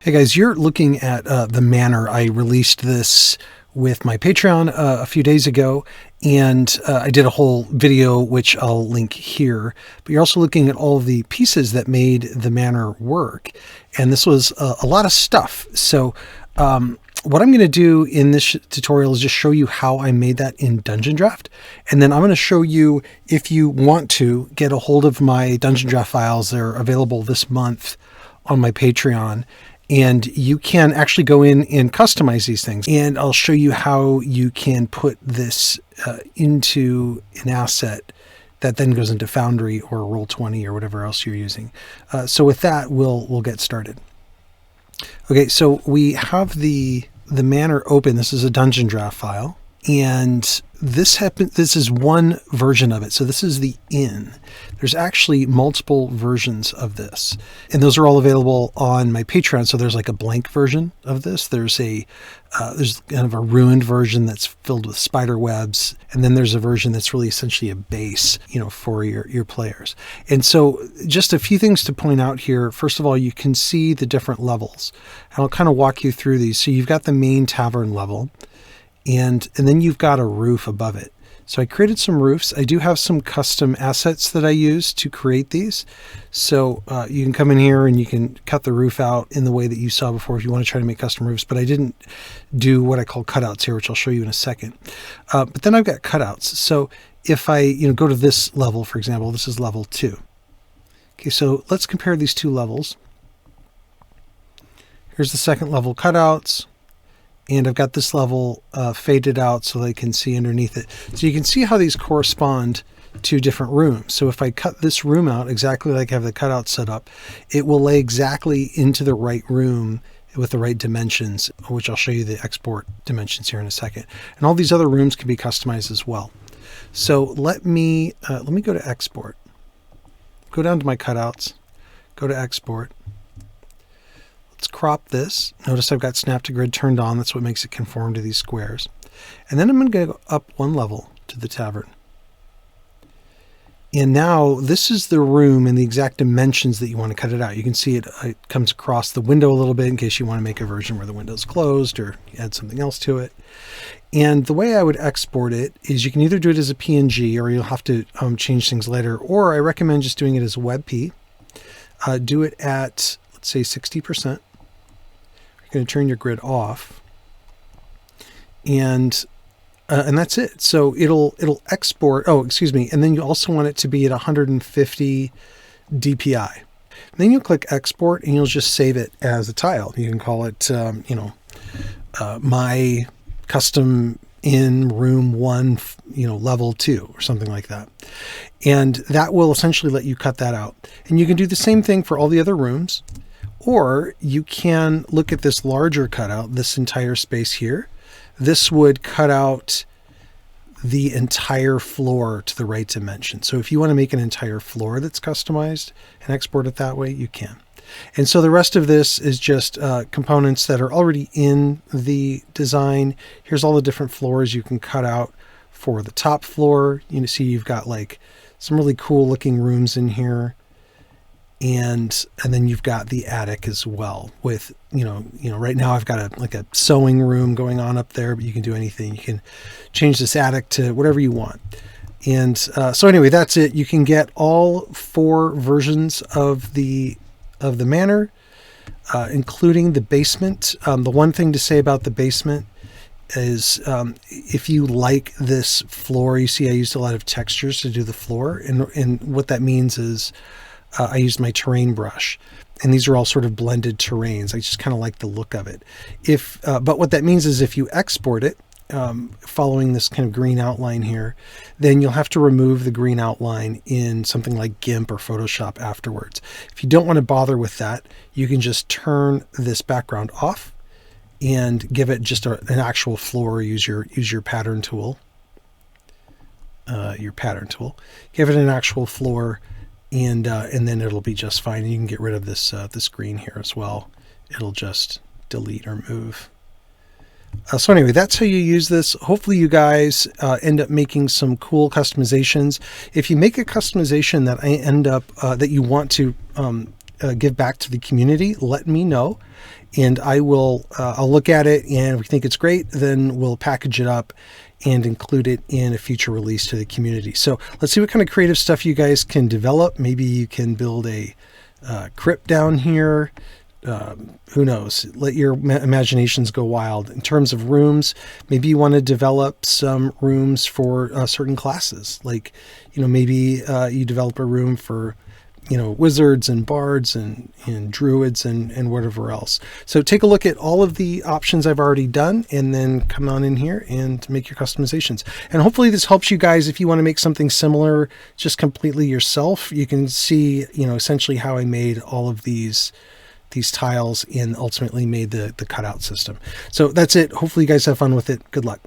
Hey guys, you're looking at the Manor. I released this with my Patreon a few days ago, and I did a whole video which I'll link here. But you're also looking at all of the pieces that made the Manor work, and this was a lot of stuff. So what I'm going to do in this tutorial is just show you how I made that in Dungeondraft, and then I'm going to show you, if you want to get a hold of my Dungeondraft files, they're available this month on my Patreon. And you can actually go in and customize these things. And I'll show you how you can put this into an asset that then goes into Foundry or Roll20 or whatever else you're using. So with that, we'll get started. Okay, so we have the Manor open. This is a Dungeondraft file. And this is one version of it. So this is the inn. There's actually multiple versions of this, and those are all available on my Patreon. So there's like a blank version of this. There's there's kind of a ruined version that's filled with spider webs, and then there's a version that's really essentially a base, for your players. And so just a few things to point out here. First of all, you can see the different levels, and I'll kind of walk you through these. So you've got the main tavern level. And then you've got a roof above it. So I created some roofs. I do have some custom assets that I use to create these. So you can come in here and you can cut the roof out in the way that you saw before if you want to try to make custom roofs. But I didn't do what I call cutouts here, which I'll show you in a second. But then I've got cutouts. So if I go to this level, for example, this is level 2. Okay, so let's compare these two levels. Here's the second level cutouts. And I've got this level faded out so they can see underneath it. So you can see how these correspond to different rooms. So if I cut this room out exactly like I have the cutout set up, it will lay exactly into the right room with the right dimensions, which I'll show you the export dimensions here in a second. And all these other rooms can be customized as well. So let me go to export. Go down to my cutouts. Go to export. Let's crop this. Notice I've got snap to grid turned on. That's what makes it conform to these squares. And then I'm going to go up one level to the tavern. And now this is the room and the exact dimensions that you want to cut it out. You can see it comes across the window a little bit in case you want to make a version where the window's closed or add something else to it. And the way I would export it is you can either do it as a PNG or you'll have to change things later. Or I recommend just doing it as a WebP. Do it at, let's say, 60%. Going to turn your grid off, and that's it. So it'll export. Oh, excuse me. And then you also want it to be at 150 DPI. And then you'll click export, and you'll just save it as a tile. You can call it, my custom in room 1, level 2 or something like that. And that will essentially let you cut that out. And you can do the same thing for all the other rooms. Or you can look at this larger cutout, this entire space here. This would cut out the entire floor to the right dimension. So if you want to make an entire floor that's customized and export it that way, you can. And so the rest of this is just components that are already in the design. Here's all the different floors you can cut out for the top floor. You see you've got like some really cool looking rooms in here. And then you've got the attic as well with, right now I've got a sewing room going on up there, but you can do anything. You can change this attic to whatever you want. And so anyway, that's it. You can get all 4 versions of the Manor, including the basement. The one thing to say about the basement is if you like this floor, you see I used a lot of textures to do the floor. And what that means is I used my terrain brush, and these are all sort of blended terrains. I just kind of like the look of it. But what that means is if you export it, following this kind of green outline here, then you'll have to remove the green outline in something like GIMP or Photoshop afterwards. If you don't want to bother with that, you can just turn this background off and give it just an actual floor. Use your pattern tool. Give it an actual floor. And then it'll be just fine. You can get rid of this green here as well. It'll just delete or move. So anyway, that's how you use this. Hopefully you guys end up making some cool customizations. If you make a customization that that you want to give back to the community, let me know, and I'll look at it, and if we think it's great, then we'll package it up and include it in a future release to the community. So let's see what kind of creative stuff you guys can develop. Maybe you can build a crypt down here. Who knows? Let your imaginations go wild. In terms of rooms, maybe you want to develop some rooms for certain classes. Like, maybe you develop a room for, wizards and bards and druids and whatever else. So take a look at all of the options I've already done, and then come on in here and make your customizations. And hopefully this helps you guys if you want to make something similar just completely yourself. You can see, essentially how I made all of these tiles and ultimately made the cutout system. So that's it. Hopefully you guys have fun with it. Good luck.